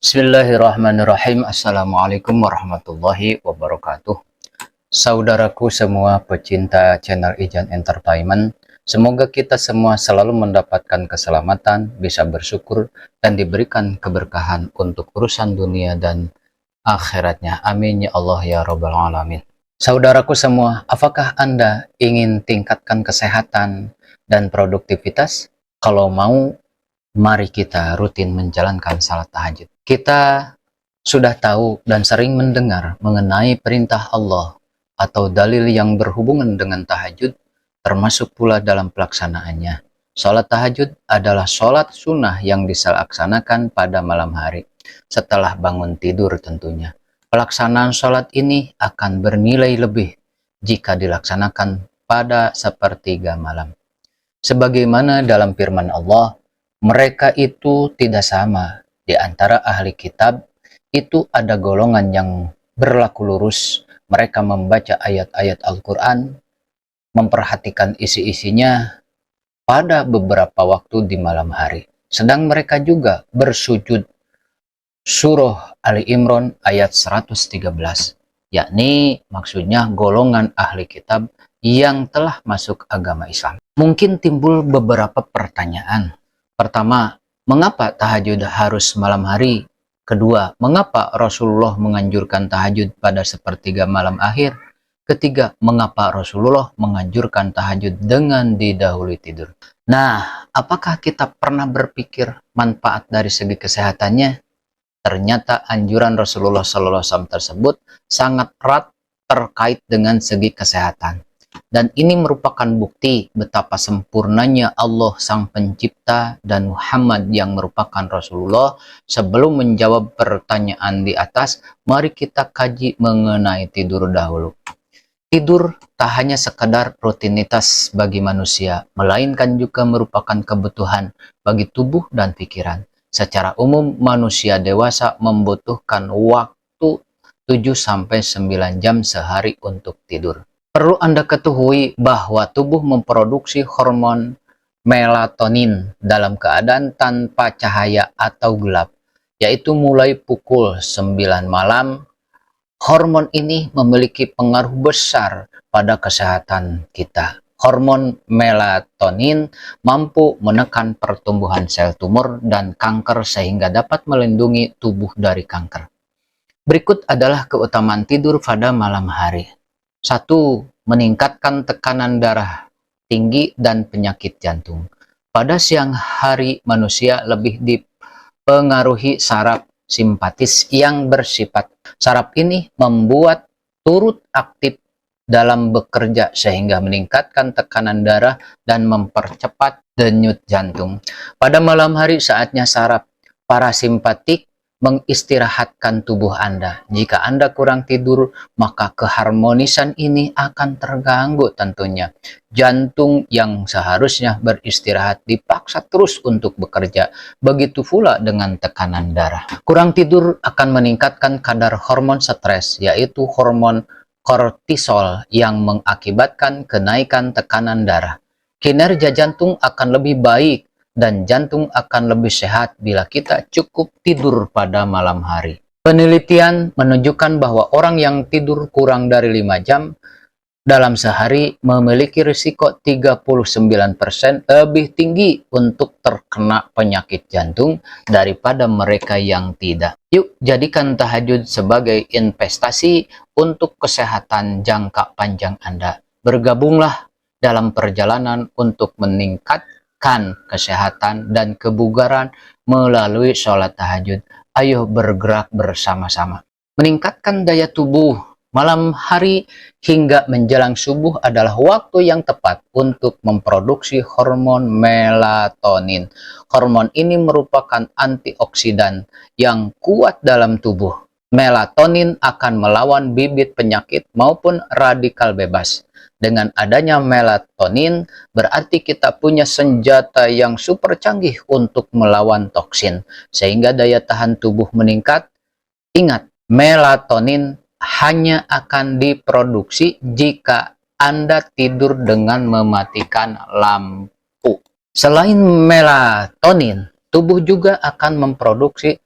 Bismillahirrahmanirrahim. Assalamualaikum warahmatullahi wabarakatuh. Saudaraku semua pecinta channel Ijan Entertainment, semoga kita semua selalu mendapatkan keselamatan, bisa bersyukur, dan diberikan keberkahan untuk urusan dunia dan akhiratnya. Amin ya Allah ya Rabbal Alamin. Saudaraku semua, apakah Anda ingin tingkatkan kesehatan dan produktivitas? Kalau mau, mari kita rutin menjalankan salat tahajud. Kita sudah tahu dan sering mendengar mengenai perintah Allah atau dalil yang berhubungan dengan tahajud, termasuk pula dalam pelaksanaannya. Salat tahajud adalah salat sunnah yang dilaksanakan pada malam hari, setelah bangun tidur tentunya. Pelaksanaan salat ini akan bernilai lebih jika dilaksanakan pada sepertiga malam. Sebagaimana dalam firman Allah, mereka itu tidak sama. Di antara ahli kitab, itu ada golongan yang berlaku lurus. Mereka membaca ayat-ayat Al-Quran, memperhatikan isi-isinya pada beberapa waktu di malam hari. Sedang mereka juga bersujud. Surah Ali Imran ayat 113, yakni maksudnya golongan ahli kitab yang telah masuk agama Islam. Mungkin timbul beberapa pertanyaan. Pertama, mengapa tahajud harus malam hari? Kedua, mengapa Rasulullah menganjurkan tahajud pada sepertiga malam akhir? Ketiga, mengapa Rasulullah menganjurkan tahajud dengan didahului tidur? Nah, apakah kita pernah berpikir manfaat dari segi kesehatannya? Ternyata anjuran Rasulullah SAW tersebut sangat erat terkait dengan segi kesehatan. Dan ini merupakan bukti betapa sempurnanya Allah Sang Pencipta dan Muhammad yang merupakan Rasulullah. Sebelum menjawab pertanyaan di atas, mari kita kaji mengenai tidur dahulu. Tidur tak hanya sekedar rutinitas bagi manusia, melainkan juga merupakan kebutuhan bagi tubuh dan pikiran. Secara umum, manusia dewasa membutuhkan waktu 7-9 jam sehari untuk tidur. Perlu Anda ketahui bahwa tubuh memproduksi hormon melatonin dalam keadaan tanpa cahaya atau gelap, yaitu mulai pukul 9 malam. Hormon ini memiliki pengaruh besar pada kesehatan kita. Hormon melatonin mampu menekan pertumbuhan sel tumor dan kanker sehingga dapat melindungi tubuh dari kanker. Berikut adalah keutamaan tidur pada malam hari. 1. Meningkatkan tekanan darah tinggi dan penyakit jantung. Pada siang hari manusia lebih dipengaruhi saraf simpatis yang bersifat. Saraf ini membuat turut aktif dalam bekerja sehingga meningkatkan tekanan darah dan mempercepat denyut jantung. Pada malam hari saatnya saraf parasimpatik mengistirahatkan tubuh Anda. Jika Anda kurang tidur, maka keharmonisan ini akan terganggu tentunya. Jantung yang seharusnya beristirahat dipaksa terus untuk bekerja. Begitu pula dengan tekanan darah. Kurang tidur akan meningkatkan kadar hormon stres, yaitu hormon kortisol yang mengakibatkan kenaikan tekanan darah. Kinerja jantung akan lebih baik dan jantung akan lebih sehat bila kita cukup tidur pada malam hari. Penelitian menunjukkan bahwa orang yang tidur kurang dari 5 jam dalam sehari memiliki risiko 39% lebih tinggi untuk terkena penyakit jantung daripada mereka yang tidak. Yuk, jadikan tahajud sebagai investasi untuk kesehatan jangka panjang Anda. Bergabunglah dalam perjalanan untuk meningkatkan kesehatan dan kebugaran melalui sholat tahajud. Ayo bergerak bersama-sama. Meningkatkan daya tubuh. Malam hari hingga menjelang subuh adalah waktu yang tepat untuk memproduksi hormon melatonin. Hormon ini merupakan antioksidan yang kuat dalam tubuh. Melatonin akan melawan bibit penyakit maupun radikal bebas. Dengan adanya melatonin, berarti kita punya senjata yang super canggih untuk melawan toksin, sehingga daya tahan tubuh meningkat. Ingat, melatonin hanya akan diproduksi jika Anda tidur dengan mematikan lampu. Selain melatonin, tubuh juga akan memproduksi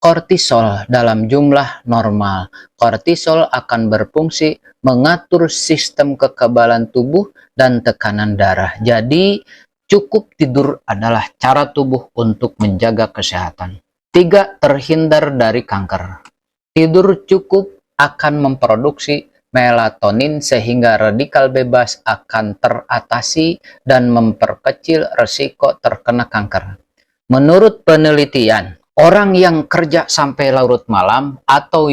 kortisol dalam jumlah normal. Kortisol akan berfungsi mengatur sistem kekebalan tubuh dan tekanan darah. Jadi, cukup tidur adalah cara tubuh untuk menjaga kesehatan. 3. Terhindar dari kanker. Tidur cukup akan memproduksi melatonin sehingga radikal bebas akan teratasi dan memperkecil risiko terkena kanker. Menurut penelitian, orang yang kerja sampai larut malam atau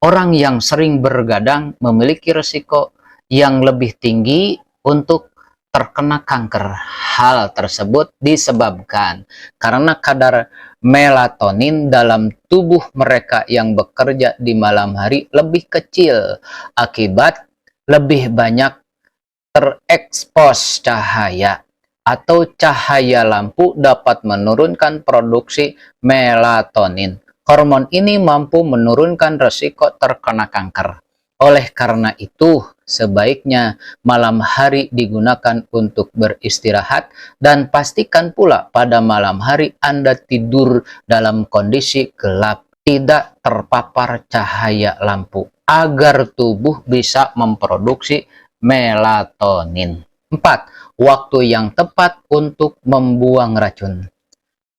orang yang sering bergadang memiliki risiko yang lebih tinggi untuk terkena kanker. Hal tersebut disebabkan karena kadar melatonin dalam tubuh mereka yang bekerja di malam hari lebih kecil akibat lebih banyak terekspos cahaya atau cahaya lampu dapat menurunkan produksi melatonin. Hormon ini mampu menurunkan risiko terkena kanker. Oleh karena itu, sebaiknya malam hari digunakan untuk beristirahat dan pastikan pula pada malam hari Anda tidur dalam kondisi gelap, tidak terpapar cahaya lampu, agar tubuh bisa memproduksi melatonin. 4. Waktu yang tepat untuk membuang racun.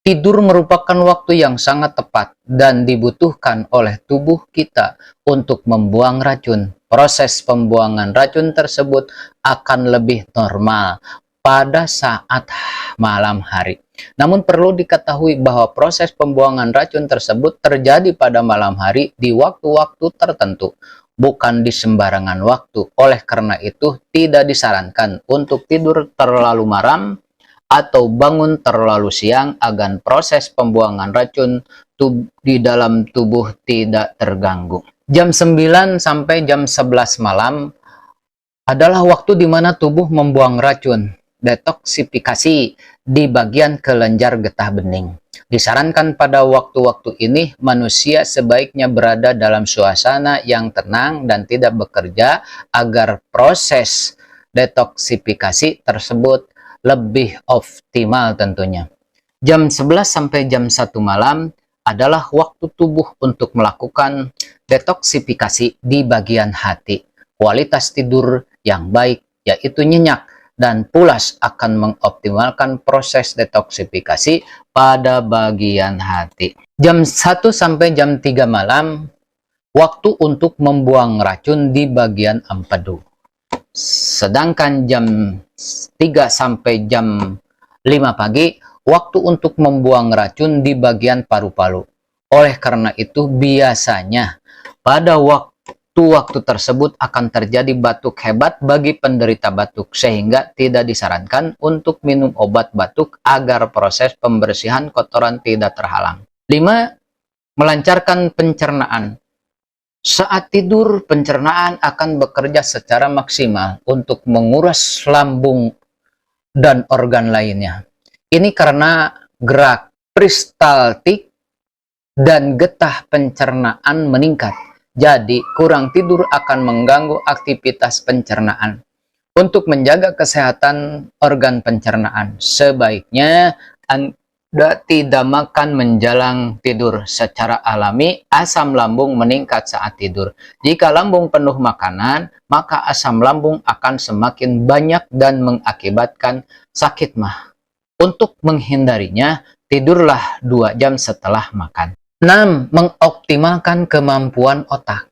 Tidur merupakan waktu yang sangat tepat dan dibutuhkan oleh tubuh kita untuk membuang racun. Proses pembuangan racun tersebut akan lebih normal pada saat malam hari. Namun perlu diketahui bahwa proses pembuangan racun tersebut terjadi pada malam hari di waktu-waktu tertentu, bukan di sembarangan waktu. Oleh karena itu, tidak disarankan untuk tidur terlalu malam atau bangun terlalu siang agar proses pembuangan racun di dalam tubuh tidak terganggu. Jam 9 sampai jam 11 malam adalah waktu di mana tubuh membuang racun, detoksifikasi di bagian kelenjar getah bening. Disarankan pada waktu-waktu ini manusia sebaiknya berada dalam suasana yang tenang dan tidak bekerja agar proses detoksifikasi tersebut lebih optimal tentunya. Jam 11 sampai jam 1 malam adalah waktu tubuh untuk melakukan detoksifikasi di bagian hati. Kualitas tidur yang baik yaitu nyenyak dan pulas akan mengoptimalkan proses detoksifikasi pada bagian hati. Jam 1 sampai jam 3 malam, waktu untuk membuang racun di bagian empedu. Sedangkan jam 3 sampai jam 5 pagi, waktu untuk membuang racun di bagian paru-paru. Oleh karena itu, biasanya pada waktu tersebut akan terjadi batuk hebat bagi penderita batuk, sehingga tidak disarankan untuk minum obat batuk agar proses pembersihan kotoran tidak terhalang. 5. Melancarkan pencernaan. Saat tidur, pencernaan akan bekerja secara maksimal untuk menguras lambung dan organ lainnya. Ini karena gerak peristaltik dan getah pencernaan meningkat. Jadi, kurang tidur akan mengganggu aktivitas pencernaan. Untuk menjaga kesehatan organ pencernaan, sebaiknya Anda tidak makan menjelang tidur. Secara alami, asam lambung meningkat saat tidur. Jika lambung penuh makanan, maka asam lambung akan semakin banyak dan mengakibatkan sakit mah. Untuk menghindarinya, tidurlah 2 jam setelah makan. 6. Mengoptimalkan kemampuan otak.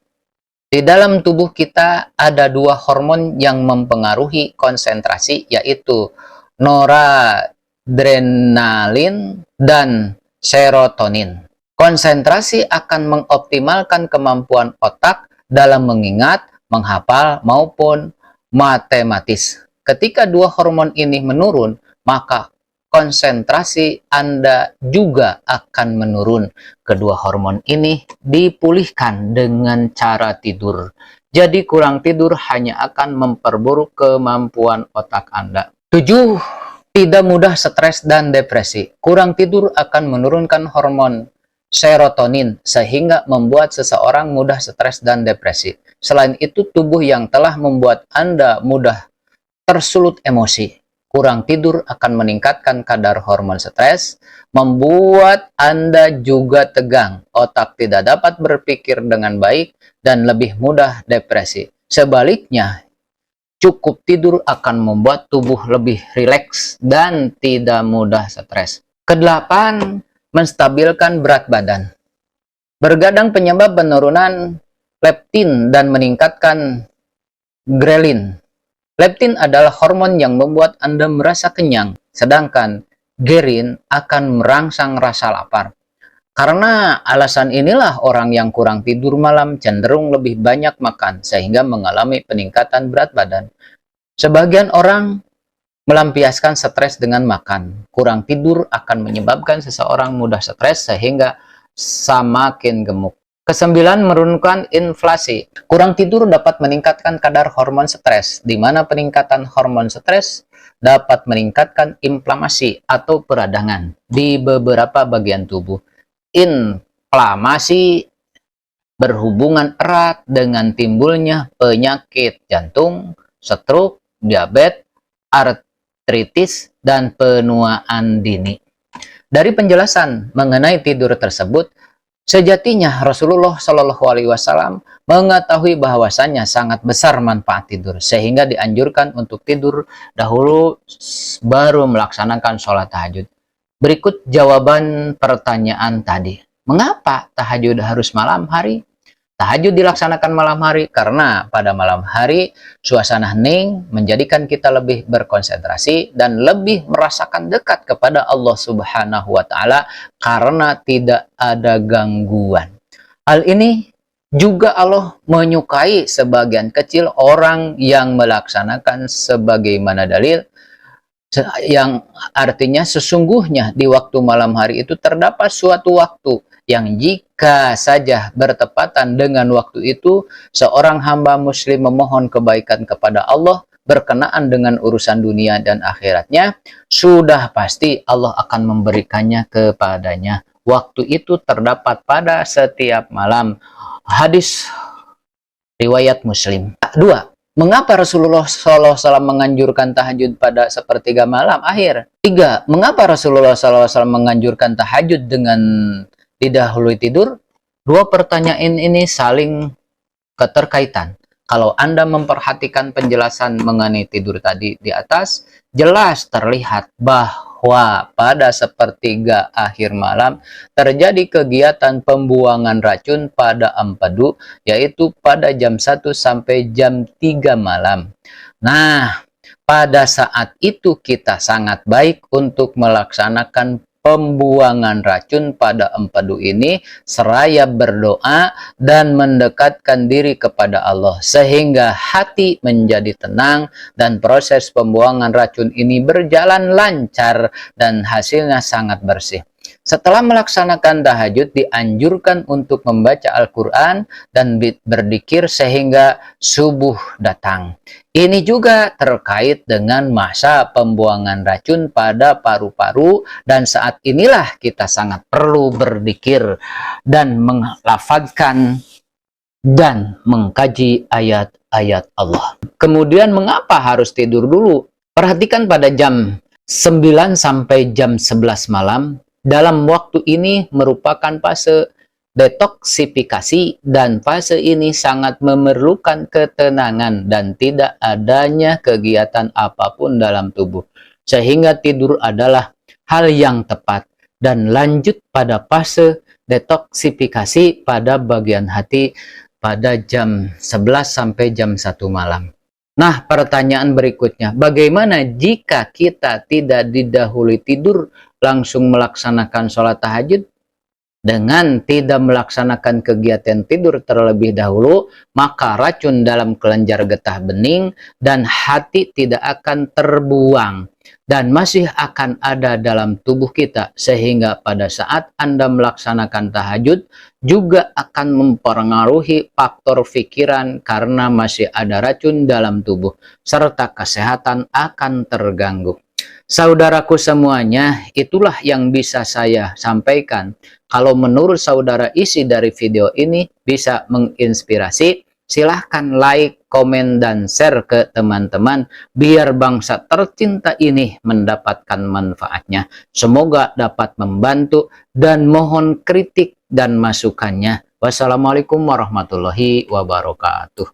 Di dalam tubuh kita ada 2 hormon yang mempengaruhi konsentrasi, yaitu noradrenalin dan serotonin. Konsentrasi akan mengoptimalkan kemampuan otak dalam mengingat, menghafal, maupun matematis. Ketika 2 hormon ini menurun, maka konsentrasi Anda juga akan menurun. Kedua hormon ini dipulihkan dengan cara tidur. Jadi kurang tidur hanya akan memperburuk kemampuan otak Anda. 7. Tidak mudah stres dan depresi. Kurang tidur akan menurunkan hormon serotonin sehingga membuat seseorang mudah stres dan depresi. Selain itu, tubuh yang telah membuat Anda mudah tersulut emosi kurang tidur akan meningkatkan kadar hormon stres, membuat Anda juga tegang, otak tidak dapat berpikir dengan baik, dan lebih mudah depresi. Sebaliknya, cukup tidur akan membuat tubuh lebih rileks dan tidak mudah stres. Kedelapan, menstabilkan berat badan. Bergadang penyebab penurunan leptin dan meningkatkan grelin. Leptin adalah hormon yang membuat Anda merasa kenyang, sedangkan gerin akan merangsang rasa lapar. Karena alasan inilah orang yang kurang tidur malam cenderung lebih banyak makan sehingga mengalami peningkatan berat badan. Sebagian orang melampiaskan stres dengan makan. Kurang tidur akan menyebabkan seseorang mudah stres sehingga semakin gemuk. Kesembilan, menurunkan inflasi. Kurang tidur dapat meningkatkan kadar hormon stres, di mana peningkatan hormon stres dapat meningkatkan inflamasi atau peradangan di beberapa bagian tubuh. Inflamasi berhubungan erat dengan timbulnya penyakit jantung, stroke, diabetes, artritis, dan penuaan dini. Dari penjelasan mengenai tidur tersebut, sejatinya Rasulullah Shallallahu Alaihi Wasallam mengetahui bahwasannya sangat besar manfaat tidur, sehingga dianjurkan untuk tidur dahulu baru melaksanakan sholat tahajud. Berikut jawaban pertanyaan tadi. Mengapa tahajud harus malam hari? Tahajud dilaksanakan malam hari karena pada malam hari suasana hening menjadikan kita lebih berkonsentrasi dan lebih merasakan dekat kepada Allah Subhanahu wa Ta'ala karena tidak ada gangguan. Hal ini juga Allah menyukai sebagian kecil orang yang melaksanakan sebagaimana dalil, yang artinya sesungguhnya di waktu malam hari itu terdapat suatu waktu yang jika saja bertepatan dengan waktu itu seorang hamba muslim memohon kebaikan kepada Allah berkenaan dengan urusan dunia dan akhiratnya, sudah pasti Allah akan memberikannya kepadanya. Waktu itu terdapat pada setiap malam. Hadis riwayat Muslim. 2. Mengapa Rasulullah SAW menganjurkan tahajud pada sepertiga malam akhir? 3. Mengapa Rasulullah SAW menganjurkan tahajud dengan didahului tidur? Dua pertanyaan ini saling keterkaitan. Kalau Anda memperhatikan penjelasan mengenai tidur tadi di atas, jelas terlihat bahwa pada sepertiga akhir malam terjadi kegiatan pembuangan racun pada empedu, yaitu pada jam 1 sampai jam 3 malam. Nah, pada saat itu kita sangat baik untuk melaksanakan pembuangan racun pada empedu ini seraya berdoa dan mendekatkan diri kepada Allah sehingga hati menjadi tenang dan proses pembuangan racun ini berjalan lancar dan hasilnya sangat bersih. Setelah melaksanakan tahajud dianjurkan untuk membaca Al-Quran dan berzikir sehingga subuh datang. Ini juga terkait dengan masa pembuangan racun pada paru-paru, dan saat inilah kita sangat perlu berzikir dan melafadzkan dan mengkaji ayat-ayat Allah. Kemudian mengapa harus tidur dulu? Perhatikan pada jam 9 sampai jam 11 malam. Dalam waktu ini merupakan fase detoksifikasi dan fase ini sangat memerlukan ketenangan dan tidak adanya kegiatan apapun dalam tubuh. Sehingga tidur adalah hal yang tepat dan lanjut pada fase detoksifikasi pada bagian hati pada jam 11 sampai jam 1 malam. Nah, pertanyaan berikutnya, bagaimana jika kita tidak didahului tidur langsung melaksanakan sholat tahajud? Dengan tidak melaksanakan kegiatan tidur terlebih dahulu, maka racun dalam kelenjar getah bening dan hati tidak akan terbuang dan masih akan ada dalam tubuh kita, sehingga pada saat Anda melaksanakan tahajud juga akan mempengaruhi faktor pikiran karena masih ada racun dalam tubuh, serta kesehatan akan terganggu. Saudaraku semuanya, itulah yang bisa saya sampaikan. Kalau menurut saudara isi dari video ini bisa menginspirasi Silahkan like, komen, dan share ke teman-teman biar bangsa tercinta ini mendapatkan manfaatnya. Semoga dapat membantu dan mohon kritik dan masukannya. Wassalamualaikum warahmatullahi wabarakatuh.